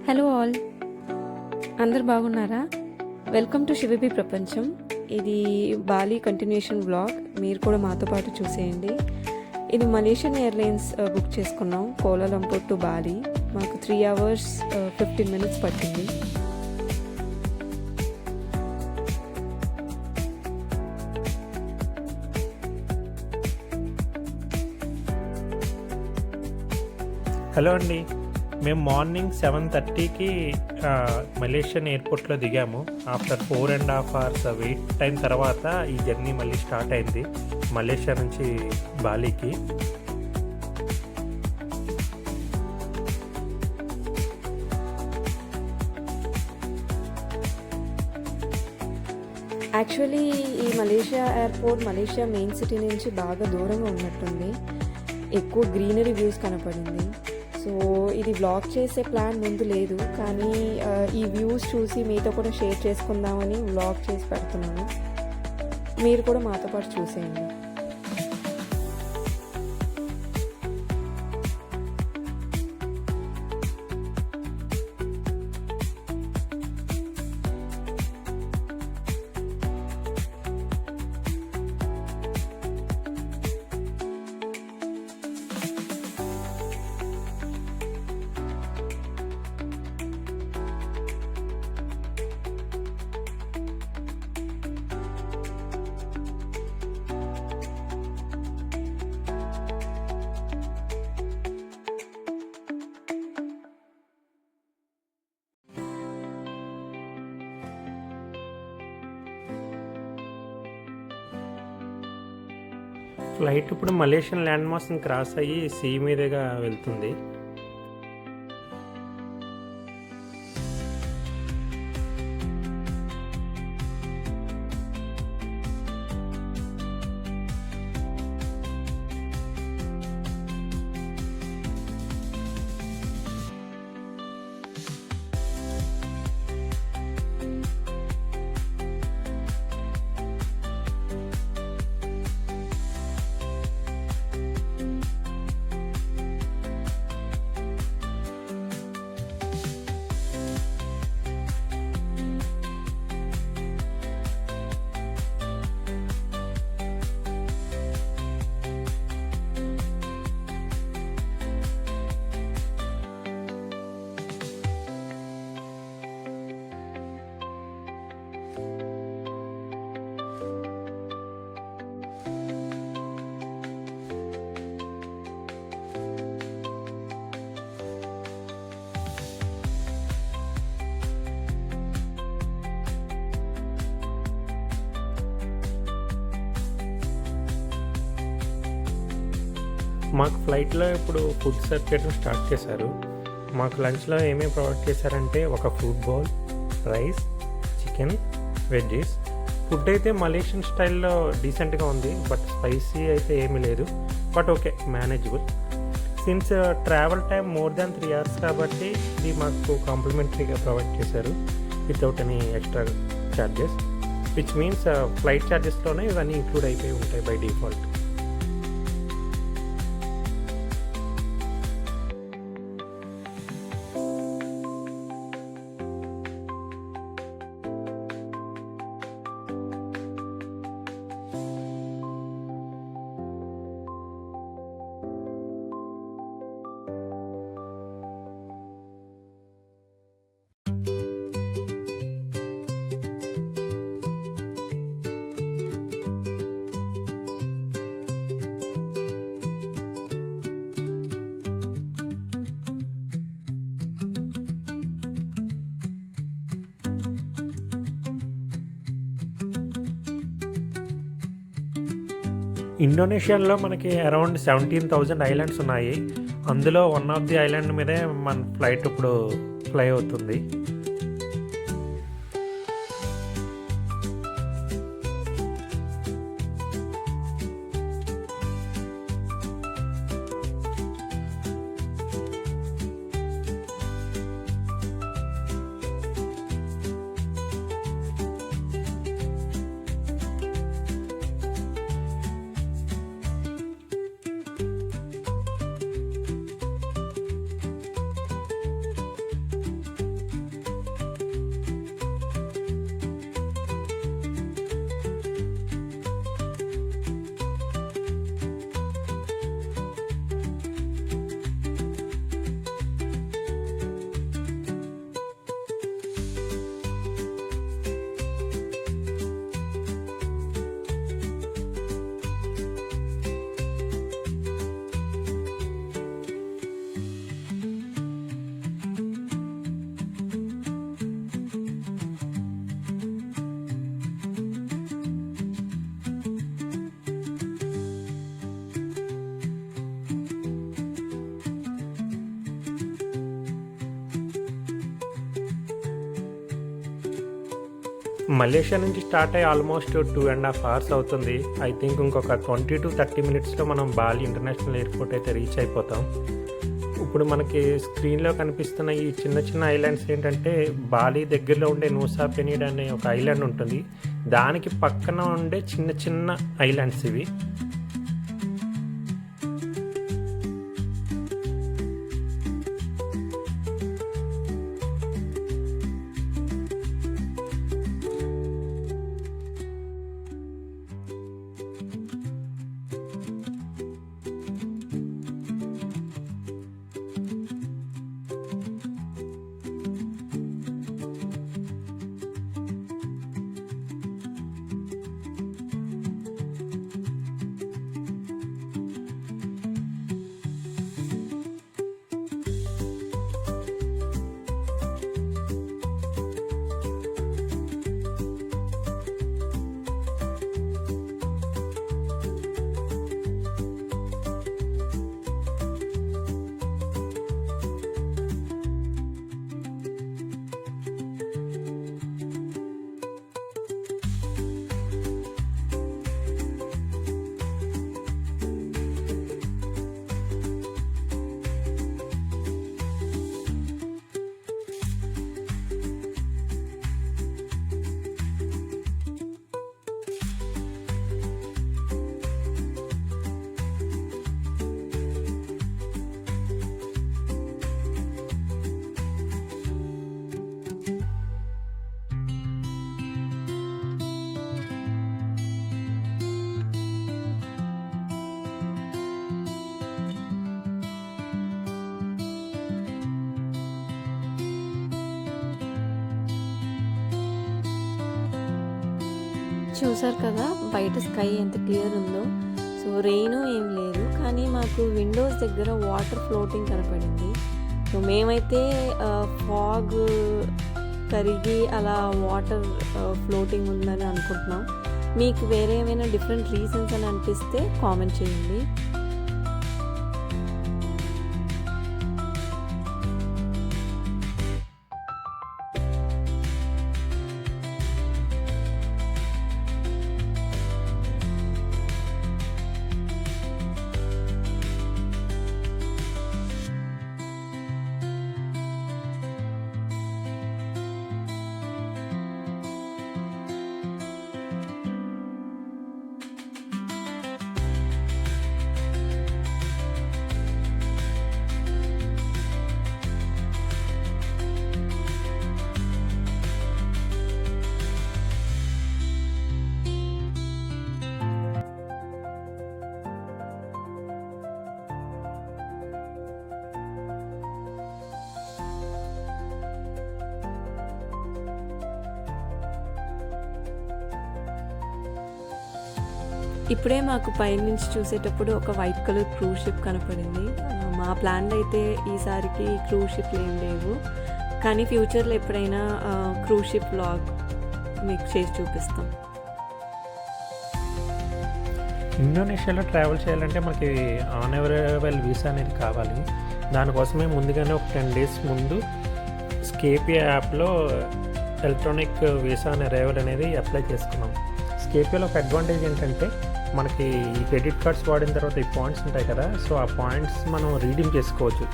Hello all, అందరు బాగున్నారా? Welcome to శివబి ప్రపంచం. ఇది బాలి కంటిన్యూషన్ వ్లాగ్. మీరు కూడా మాతో పాటు చూసేయండి. ఇది మలేషియన్ ఎయిర్లైన్స్ బుక్ చేసుకున్నాం, కోలాలంపూర్ టు బాలి. మాకు 3 hours 15 minutes పట్టింది. హలో అండి, మేము మార్నింగ్ 7:30కి మలేషియన్ ఎయిర్పోర్ట్లో దిగాము. ఆఫ్టర్ 4.5 hours వెయిట్ టైం తర్వాత ఈ జర్నీ మళ్ళీ స్టార్ట్ అయింది మలేషియా నుంచి బాలీకి. యాక్చువల్లీ ఈ Malaysia airport Malaysia main city నుంచి బాగా దూరంగా ఉన్నట్టుంది. ఎక్కువ గ్రీనరీ వ్యూస్ కనపడింది. సో ఇది వ్లాగ్ చేసే ప్లాన్ ముందు లేదు, కానీ ఈ వ్యూస్ చూసి మీతో కూడా షేర్ చేసుకుందామని వ్లాగ్ చేసి పెడుతున్నాను. మీరు కూడా మాతో పాటు చూసేయండి. ఫ్లైట్ ఇప్పుడు మలేషియన్ ల్యాండ్ మార్క్స్ని క్రాస్ అయ్యి సీ మీదుగా వెళ్తుంది. మాకు ఫ్లైట్లో ఇప్పుడు ఫుడ్ సర్వ్ చేయడం స్టార్ట్ చేశారు. మాకు లంచ్లో ఏమేమి ప్రొవైడ్ చేశారంటే ఒక fruit bowl, rice, chicken, veggies. Food అయితే మలేషియన్ స్టైల్లో డీసెంట్గా ఉంది, బట్ స్పైసీ అయితే ఏమీ లేదు. But okay, manageable. Since travel time more than 3 hours కాబట్టి ఇది మాకు కాంప్లిమెంటరీగా ప్రొవైడ్ చేశారు without any extra charges, which means flight ఛార్జెస్లోనే ఇవన్నీ ఇంక్లూడ్ అయిపోయి ఉంటాయి బై డిఫాల్ట్. ఇండోనేషియాలో మనకి అరౌండ్ 17,000 ఐలాండ్స్ ఉన్నాయి. అందులో వన్ ఆఫ్ ది ఐలాండ్ మీదే మన ఫ్లైట్ ఇప్పుడు ఫ్లై అవుతుంది. మలేషియా నుంచి స్టార్ట్ అయ్యి ఆల్మోస్ట్ 2.5 hours అవుతుంది. ఐ థింక్ ఇంకొక 20 to 30 minutesలో మనం బాలి ఇంటర్నేషనల్ ఎయిర్పోర్ట్ అయితే రీచ్ అయిపోతాం. ఇప్పుడు మనకి స్క్రీన్లో కనిపిస్తున్న ఈ చిన్న చిన్న ఐలాండ్స్ ఏంటంటే బాలి దగ్గరలో ఉండే నూసా పెనీడ్ అనే ఒక ఐలాండ్ ఉంటుంది, దానికి పక్కన ఉండే చిన్న చిన్న ఐలాండ్స్ ఇవి. చూసారు కదా బయట స్కై ఎంత క్లియర్ ఉందో. సో రెయిన్ ఏం లేదు, కానీ మాకు విండోస్ దగ్గర వాటర్ ఫ్లోటింగ్ కనపడింది. సో మేమైతే ఫాగ్ కరిగి అలా వాటర్ ఫ్లోటింగ్ ఉందని అనుకుంటున్నాం. మీకు వేరే ఏమైనా డిఫరెంట్ రీజన్స్ అని అనిపిస్తే కామెంట్ చేయండి. ఇప్పుడే మాకు పైనుంచి చూసేటప్పుడు ఒక వైట్ కలర్ క్రూజ్ షిప్ కనపడింది. మా ప్లాన్లో అయితే ఈసారికి క్రూజ్ షిప్లు ఏం లేవు, కానీ ఫ్యూచర్లో ఎప్పుడైనా క్రూజ్ షిప్ వ్లాగ్ మీకు చేసి చూపిస్తాం. ఇండోనేషియాలో ట్రావెల్ చేయాలంటే మనకి ఆన్ అరైవల్ వీసా అనేది కావాలి. దానికోసమే ముందుగానే ఒక 10 days ముందు స్కేపియా యాప్లో ఎలక్ట్రానిక్ వీసా అనే అరైవల్ అనేది అప్లై చేసుకున్నాం. స్కేపియాలో ఒక అడ్వాంటేజ్ ఏంటంటే మనకి ఈ క్రెడిట్ కార్డ్స్ వాడిన తర్వాత ఈ పాయింట్స్ ఉంటాయి కదా, సో ఆ పాయింట్స్ మనం రీడీమ్ చేసుకోవచ్చు,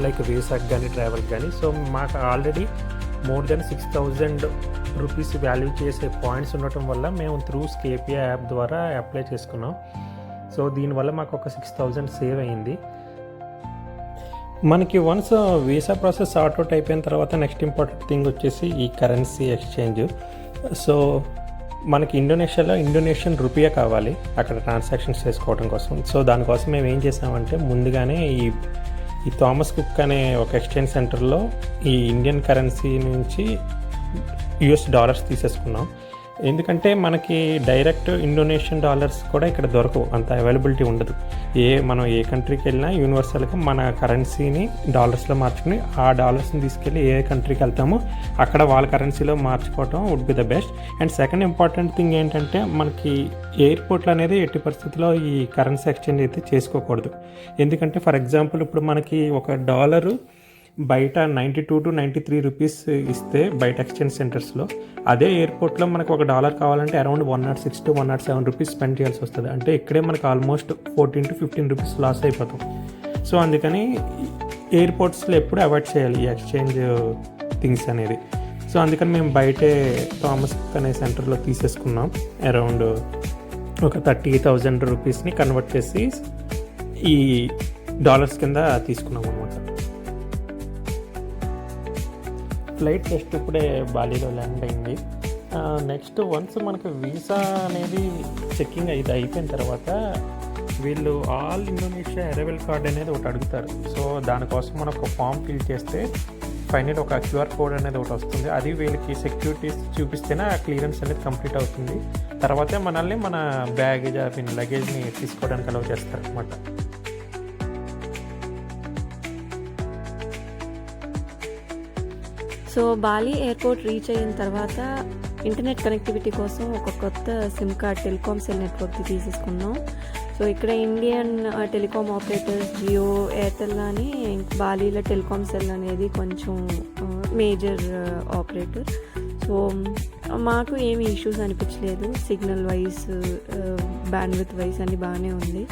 లైక్ వీసాకి కానీ ట్రావెల్కి కానీ. సో మాకు already more than 6,000 rupees value చేసే పాయింట్స్ ఉండటం వల్ల మేము త్రూ స్కేపియా యాప్ ద్వారా అప్లై చేసుకున్నాం. సో దీనివల్ల మాకు ఒక 6,000 సేవ్ అయ్యింది. మనకి వన్స్ వీసా ప్రాసెస్ సార్ట్అవుట్ అయిపోయిన తర్వాత నెక్స్ట్ ఇంపార్టెంట్ థింగ్ వచ్చేసి ఈ కరెన్సీ ఎక్స్చేంజ్. సో మనకి ఇండోనేషియాలో ఇండోనేషియన్ రూపియా కావాలి అక్కడ ట్రాన్సాక్షన్స్ చేసుకోవడం కోసం. సో దానికోసం మేము ఏం చేసామంటే ముందుగానే ఈ థామస్ కుక్ అనే ఒక ఎక్స్చేంజ్ సెంటర్లో ఈ ఇండియన్ కరెన్సీ నుంచి US డాలర్స్ తీసేసుకున్నాం. ఎందుకంటే మనకి డైరెక్ట్ ఇండోనేషియన్ డాలర్స్ కూడా ఇక్కడ దొరకవు, అంత అవైలబిలిటీ ఉండదు. మనం ఏ కంట్రీకి వెళ్ళినా యూనివర్సల్గా మన కరెన్సీని డాలర్స్లో మార్చుకుని ఆ డాలర్స్ని తీసుకెళ్ళి ఏ కంట్రీకి వెళ్తామో అక్కడ వాళ్ళ కరెన్సీలో మార్చుకోవటం would be the best. And second important thing ఏంటంటే మనకి ఎయిర్పోర్ట్లో అనేది ఎట్టి పరిస్థితుల్లో ఈ కరెన్సీ ఎక్స్చేంజ్ అయితే చేసుకోకూడదు. ఎందుకంటే ఫర్ ఎగ్జాంపుల్ ఇప్పుడు మనకి $1 బయట 92 to 93 రూపీస్ ఇస్తే బయట ఎక్స్చేంజ్ సెంటర్స్లో, అదే ఎయిర్పోర్ట్లో మనకు $1 కావాలంటే అరౌండ్ 106 to 107 రూపీస్ స్పెండ్ చేయాల్సి వస్తుంది. అంటే ఇక్కడే మనకు ఆల్మోస్ట్ 14 to 15 రూపీస్ లాస్ అయిపోతాం. సో అందుకని ఎయిర్పోర్ట్స్లో ఎప్పుడు అవాయిడ్ చేయాలి ఈ ఎక్స్చేంజ్ థింగ్స్ అనేది. సో అందుకని మేము బయటే థామస్ అనే సెంటర్లో తీసేసుకున్నాం. అరౌండ్ ఒక 30,000 రూపీస్ని కన్వర్ట్ చేసి ఈ డాలర్స్ కింద తీసుకున్నాం అనమాట. ఫ్లైట్ టెస్ట్ ఇప్పుడే బాలీలో ల్యాండ్ అయింది. నెక్స్ట్ వన్స్ మనకు వీసా అనేది చెక్కింగ్ అయిపోయిన తర్వాత వీళ్ళు ఆల్ ఇండోనేషియా అరైవల్ కార్డ్ అనేది ఒకటి అడుగుతారు. సో దానికోసం మనం ఒక ఫామ్ ఫిల్ చేస్తే ఫైనల్ ఒక QR కోడ్ అనేది ఒకటి వస్తుంది. అది వీళ్ళకి సెక్యూరిటీస్ చూపిస్తేనే ఆ క్లియరెన్స్ అనేది కంప్లీట్ అవుతుంది. తర్వాతే మనల్ని మన బ్యాగేజ్ లగేజ్ని తీసుకోవడానికి అలౌ చేస్తారు అనమాట. సో బాలి ఎయిర్పోర్ట్ రీచ్ అయిన తర్వాత ఇంటర్నెట్ కనెక్టివిటీ కోసం ఒక కొత్త సిమ్ కార్డ్ టెలికామ్ సెల్ నెట్వర్క్ది తీసేసుకున్నాం. సో ఇక్కడ Indian telecom operators Jio, Airtel అని, బాలీలో టెలికామ్ సెల్ అనేది కొంచెం మేజర్ ఆపరేటర్. సో మాకు ఏమి ఇష్యూస్ అనిపించలేదు. సిగ్నల్ వైస్, బ్యాండ్విత్ వైస్ అన్నీ బాగానే ఉంది.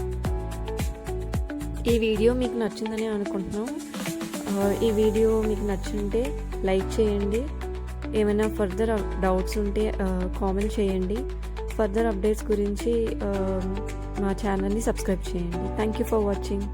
ఈ వీడియో మీకు నచ్చిందని అనుకుంటున్నాం. ఈ వీడియో మీకు నచ్చుంటే లైక్ చేయండి. ఏమైనా ఫర్దర్ డౌట్స్ ఉంటే కామెంట్ చేయండి. ఫర్దర్ అప్డేట్స్ గురించి మా ఛానల్ని సబ్స్క్రైబ్ చేయండి. Thank you for watching.